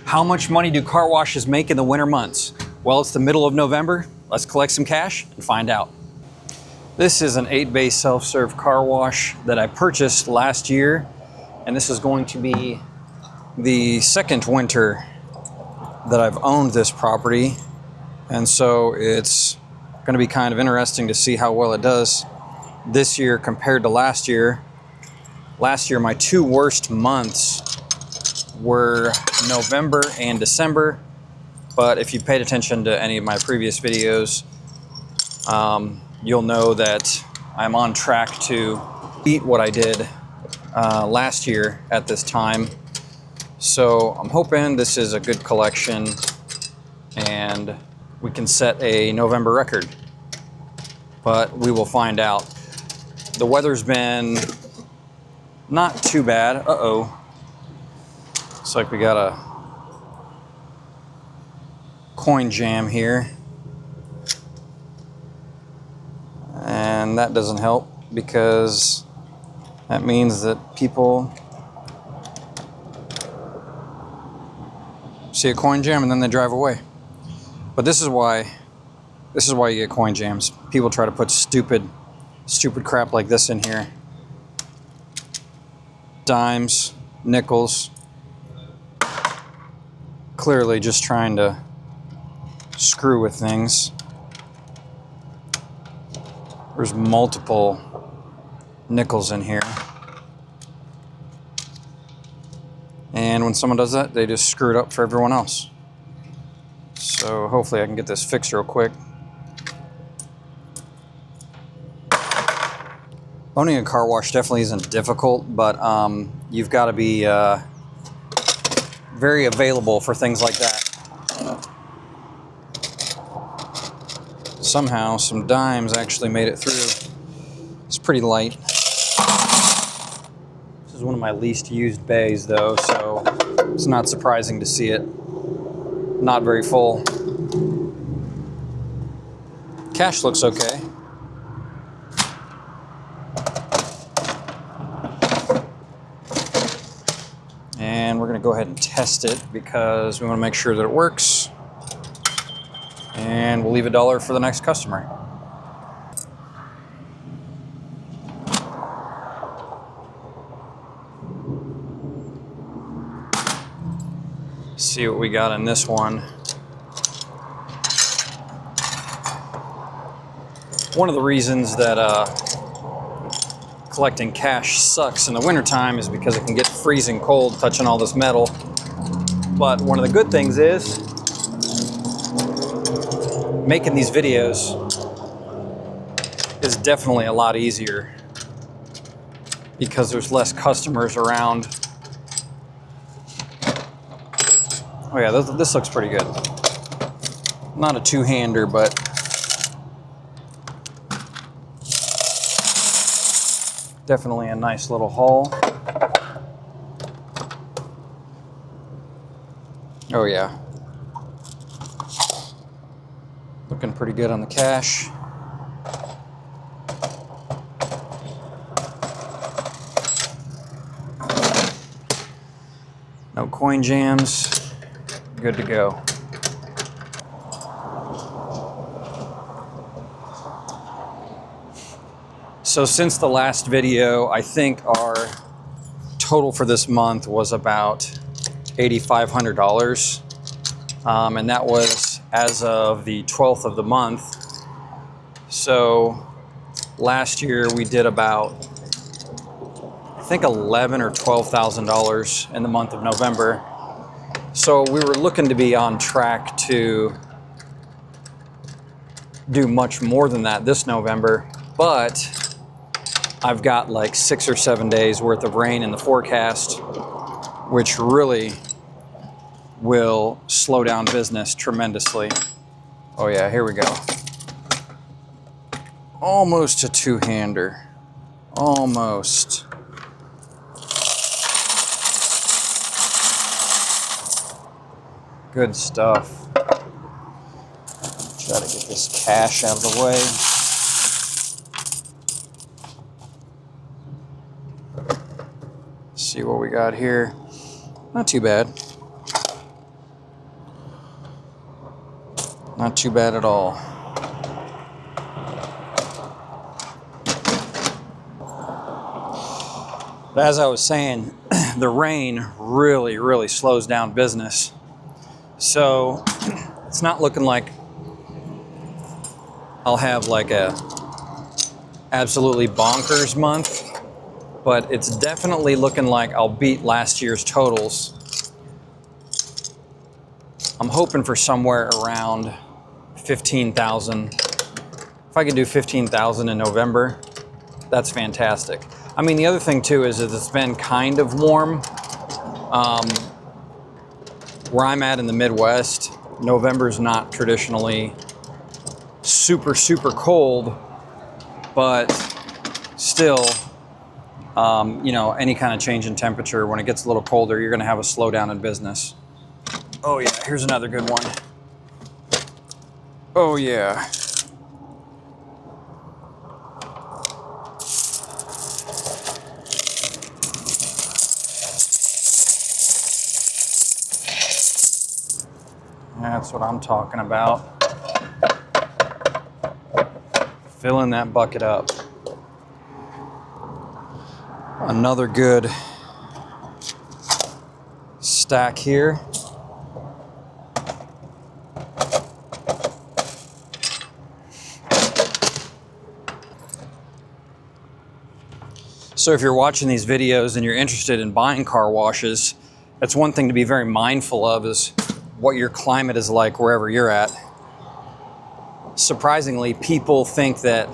How much money do car washes make in the winter months? Well, it's the middle of November. Let's collect some cash and find out. This is an 8-bay self-serve car wash that I purchased last year, and this is going to be the second winter that I've owned this property, and so it's going to be kind of interesting to see how well it does this year compared to last year. Last year, my two worst months were November and December, but if you paid attention to any of my previous videos, you'll know that I'm on track to beat what I did last year at this time. So I'm hoping this is a good collection and we can set a November record, but we will find out. The weather's been not too bad. Uh-oh. Looks like we got a coin jam here. And that doesn't help because that means that people see a coin jam and then they drive away. But this is why you get coin jams. People try to put stupid crap like this in here. Dimes, nickels. Clearly just trying to screw with things. There's multiple nickels in here. And when someone does that, they just screw it up for everyone else. So hopefully I can get this fixed real quick. Owning a car wash definitely isn't difficult, but you've got to be very available for things like that. Somehow some dimes actually made it through. It's pretty light. This is one of my least used bays though, so it's not surprising to see it not very full. Cash looks okay. And we're going to go ahead and test it because we want to make sure that it works. And we'll leave $1 for the next customer. See what we got in this one. One of the reasons that collecting cash sucks in the wintertime is because it can get freezing cold touching all this metal. But one of the good things is making these videos is definitely a lot easier because there's less customers around. Oh yeah, this looks pretty good. Not a two-hander, but definitely a nice little haul. Oh yeah. Looking pretty good on the cash. No coin jams. Good to go. So since the last video, I think our total for this month was about $8,500. And that was as of the 12th of the month. So last year we did about, I think $11,000 or $12,000 in the month of November. So we were looking to be on track to do much more than that this November, but I've got like 6 or 7 days worth of rain in the forecast, which really will slow down business tremendously. Oh yeah, here we go. Almost a two-hander. Almost. Good stuff. Try to get this cash out of the way. See what we got here. Not too bad. Not too bad at all. But as I was saying, the rain really slows down business. So it's not looking like I'll have like a absolutely bonkers month, but it's definitely looking like I'll beat last year's totals. I'm hoping for somewhere around 15,000. If I can do 15,000 in November, that's fantastic. I mean, the other thing too is that it's been kind of warm. Where I'm at in the Midwest, November's not traditionally super cold, but still, you know, any kind of change in temperature, when it gets a little colder, you're gonna have a slowdown in business. Oh yeah, here's another good one. Oh yeah. That's what I'm talking about. Filling that bucket up. Another good stack here. So if you're watching these videos and you're interested in buying car washes, that's one thing to be very mindful of, is what your climate is like wherever you're at. Surprisingly, people think that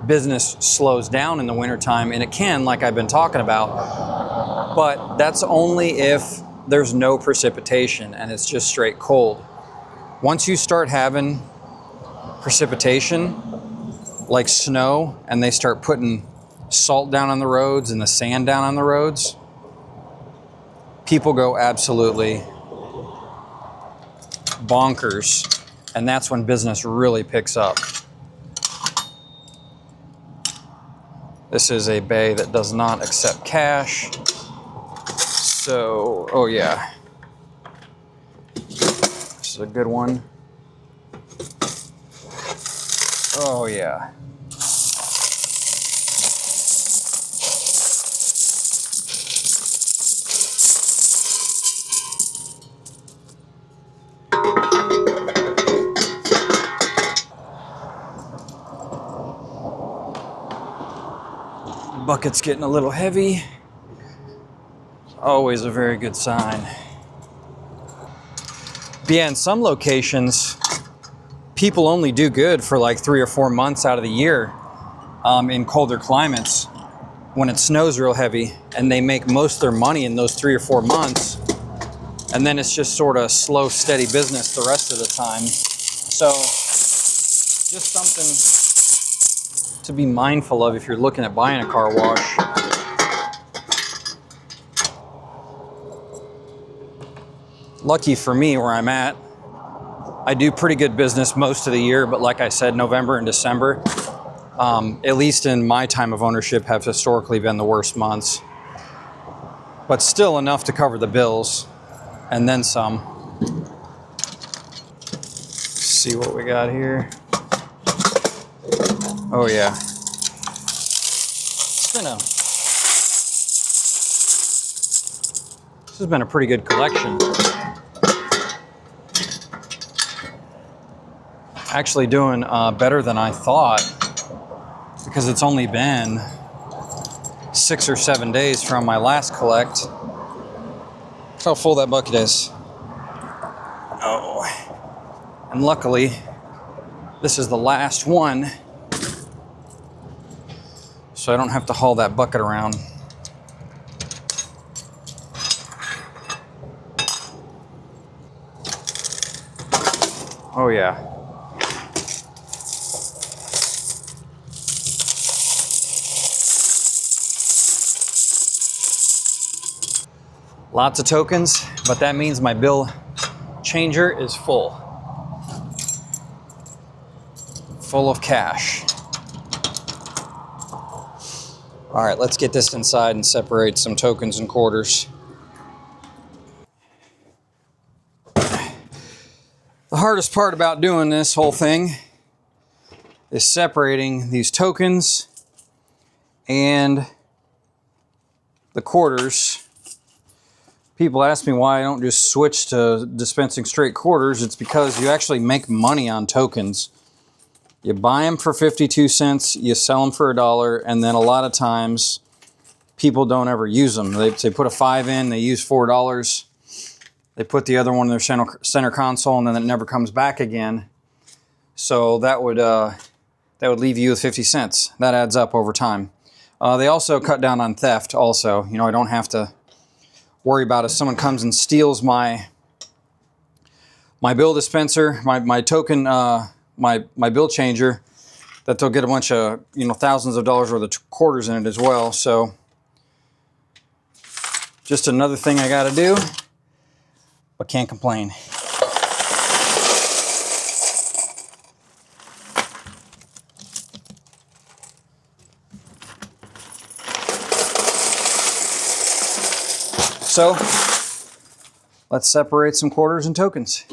business slows down in the wintertime, and it can, like I've been talking about, but that's only if there's no precipitation and it's just straight cold. Once you start having precipitation, like snow, and they start putting salt down on the roads and the sand down on the roads, people go absolutely bonkers, and that's when business really picks up. This is a bay that does not accept cash. So, oh yeah. This is a good one. Oh yeah. Bucket's getting a little heavy. Always a very good sign. But yeah, in some locations, people only do good for like 3 or 4 months out of the year in colder climates when it snows real heavy, and they make most of their money in those 3 or 4 months. And then it's just sort of slow, steady business the rest of the time. So just something to be mindful of if you're looking at buying a car wash. Lucky for me where I'm at, I do pretty good business most of the year, but like I said, November and December, at least in my time of ownership, have historically been the worst months. But still enough to cover the bills, and then some. Let's see what we got here. Oh yeah. This has been a pretty good collection. Actually doing better than I thought, because it's only been 6 or 7 days from my last collect. Look how full that bucket is. Oh. And luckily, this is the last one, so I don't have to haul that bucket around. Oh yeah. Lots of tokens, but that means my bill changer is full. Full of cash. All right, let's get this inside and separate some tokens and quarters. The hardest part about doing this whole thing is separating these tokens and the quarters. People ask me why I don't just switch to dispensing straight quarters. It's because you actually make money on tokens. You buy them for 52 cents, you sell them for $1, and then a lot of times people don't ever use them. They put a 5 in, they use $4. They put the other one in their center console, and then it never comes back again. So that would leave you with 50 cents. That adds up over time. They also cut down on theft also. You know, I don't have to worry about if someone comes and steals my bill dispenser, my token, my bill changer, that they'll get a bunch of, you know, thousands of dollars worth of quarters in it as well. So just another thing I got to do, but can't complain. So let's separate some quarters and tokens.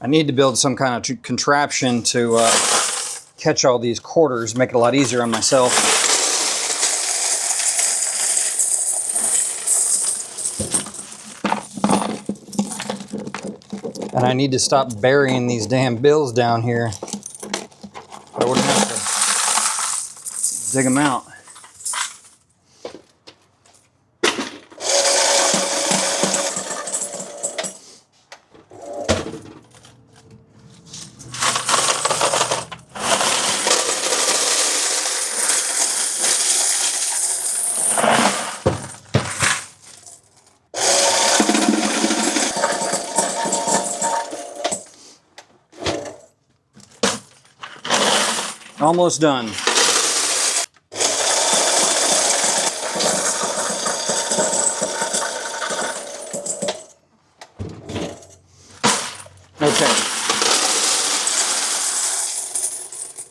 I need to build some kind of contraption to catch all these quarters, make it a lot easier on myself. And I need to stop burying these damn bills down here. I wouldn't have to dig them out. Almost done. Okay.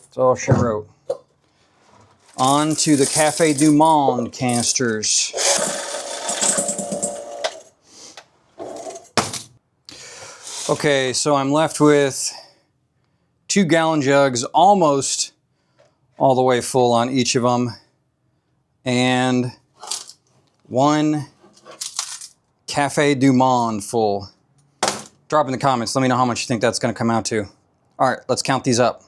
That's all she wrote. On to the Café du Monde canisters. Okay, so I'm left with 2-gallon jugs, almost all the way full on each of them, and 1 Café du Monde full. Drop in the comments, let me know how much you think that's going to come out to. All right, let's count these up.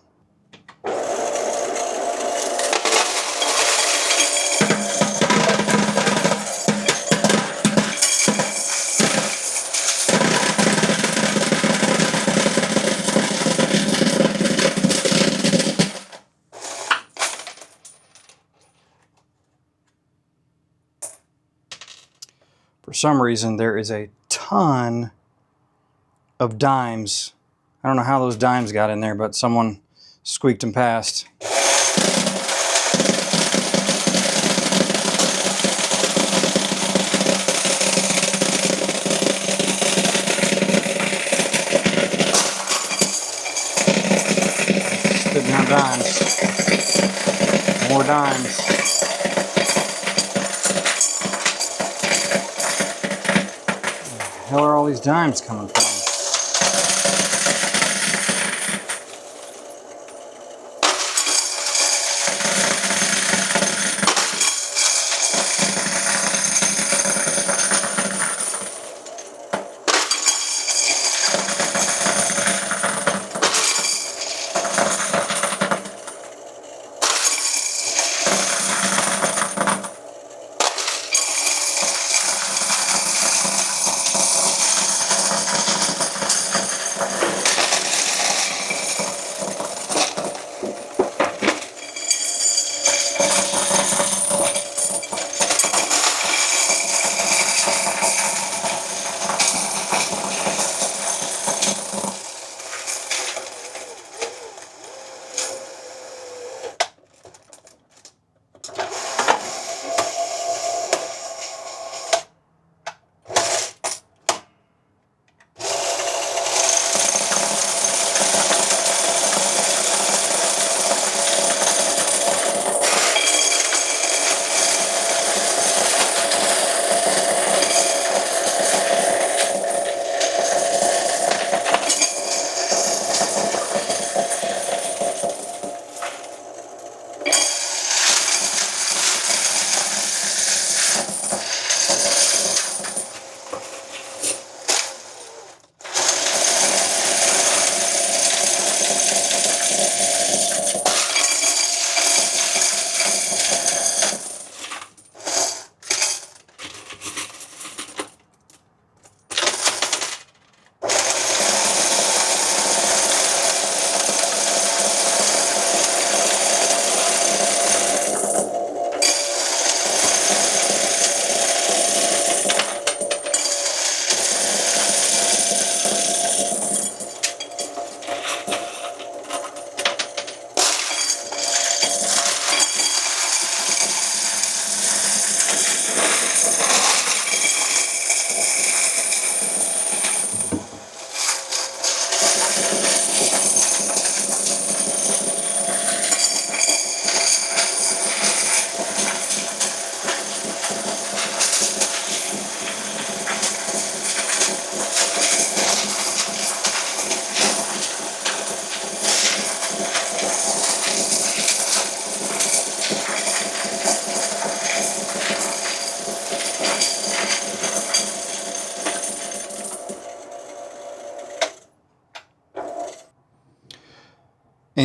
For some reason, there is a ton of dimes. I don't know how those dimes got in there, but someone squeaked them past. Spitting out dimes. More dimes. Where the hell are all these dimes coming from?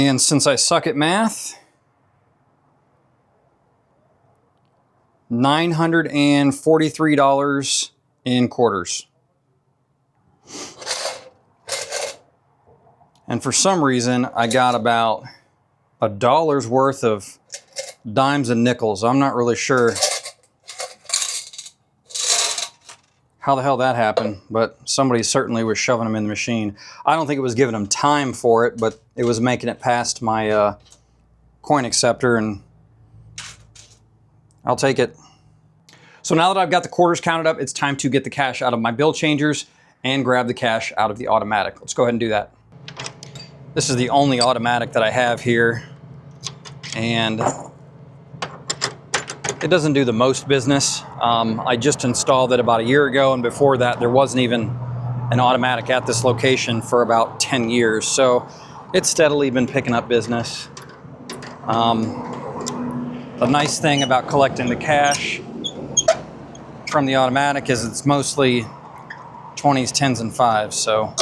And since I suck at math, $943 in quarters. And for some reason, I got about $1's worth of dimes and nickels. I'm not really sure how the hell that happened, but somebody certainly was shoving them in the machine. I don't think it was giving them time for it, but it was making it past my coin acceptor, and I'll take it. So now that I've got the quarters counted up, it's time to get the cash out of my bill changers and grab the cash out of the automatic. Let's go ahead and do that. This is the only automatic that I have here, and it doesn't do the most business. I just installed it about a year ago, and before that there wasn't even an automatic at this location for about 10 years. So it's steadily been picking up business. The nice thing about collecting the cash from the automatic is it's mostly 20s, 10s, and 5s. So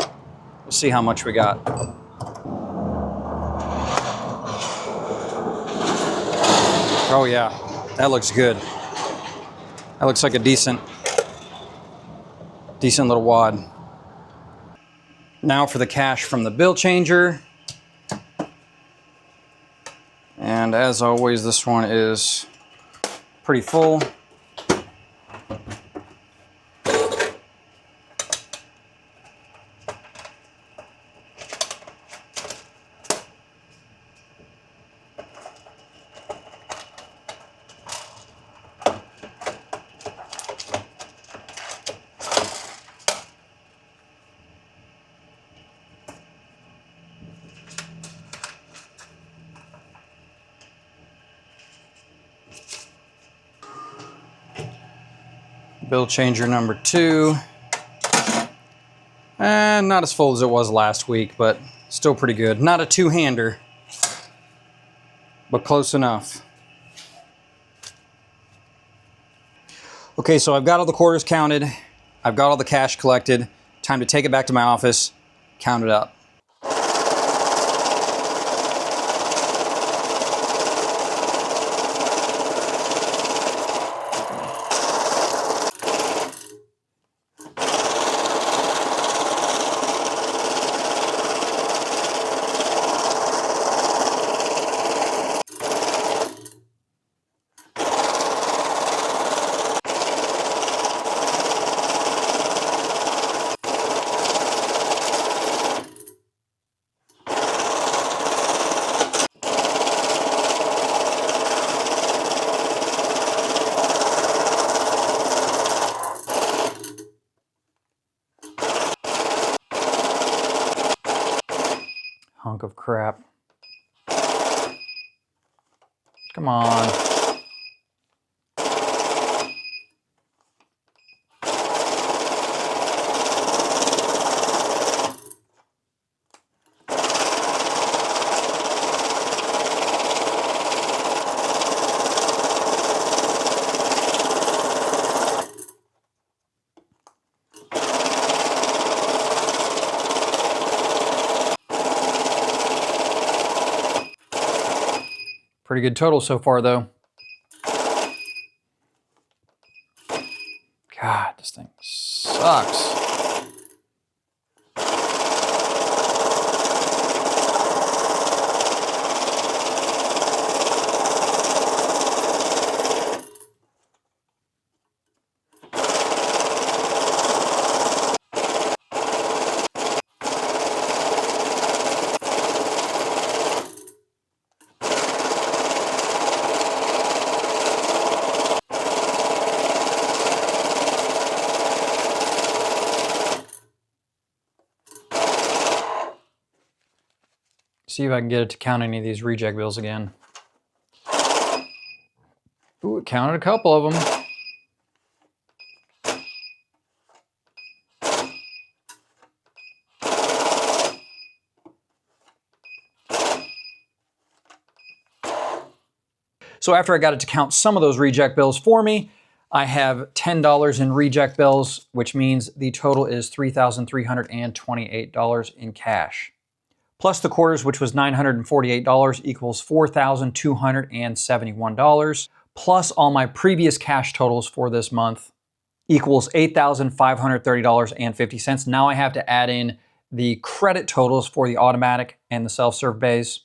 we'll see how much we got. Oh yeah, that looks good. That looks like a decent little wad. Now for the cash from the bill changer. And as always, this one is pretty full. Bill changer number 2. And not as full as it was last week, but still pretty good. Not a two-hander, but close enough. Okay, so I've got all the quarters counted. I've got all the cash collected. Time to take it back to my office, count it up. Hunk of crap. Come on. Pretty good total so far, though. God, this thing sucks. See if I can get it to count any of these reject bills again. Ooh, it counted a couple of them. So after I got it to count some of those reject bills for me, I have $10 in reject bills, which means the total is $3,328 in cash. plus the quarters, which was $948, equals $4,271, plus all my previous cash totals for this month equals $8,530.50. Now I have to add in the credit totals for the automatic and the self-serve bays,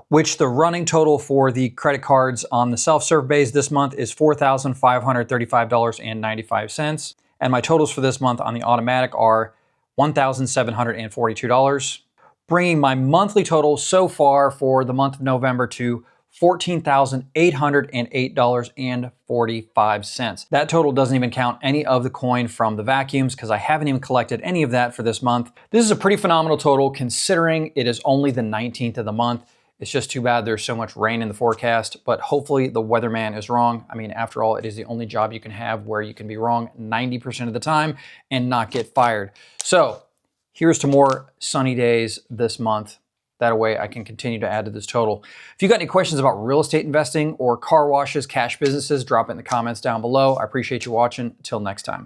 which the running total for the credit cards on the self-serve bays this month is $4,535.95. And my totals for this month on the automatic are $1,742, bringing my monthly total so far for the month of November to $14,808.45. That total doesn't even count any of the coin from the vacuums because I haven't even collected any of that for this month. This is a pretty phenomenal total considering it is only the 19th of the month. It's just too bad there's so much rain in the forecast, but hopefully the weatherman is wrong. I mean, after all, it is the only job you can have where you can be wrong 90% of the time and not get fired. So here's to more sunny days this month. That way I can continue to add to this total. If you got any questions about real estate investing or car washes, cash businesses, drop it in the comments down below. I appreciate you watching. Until next time.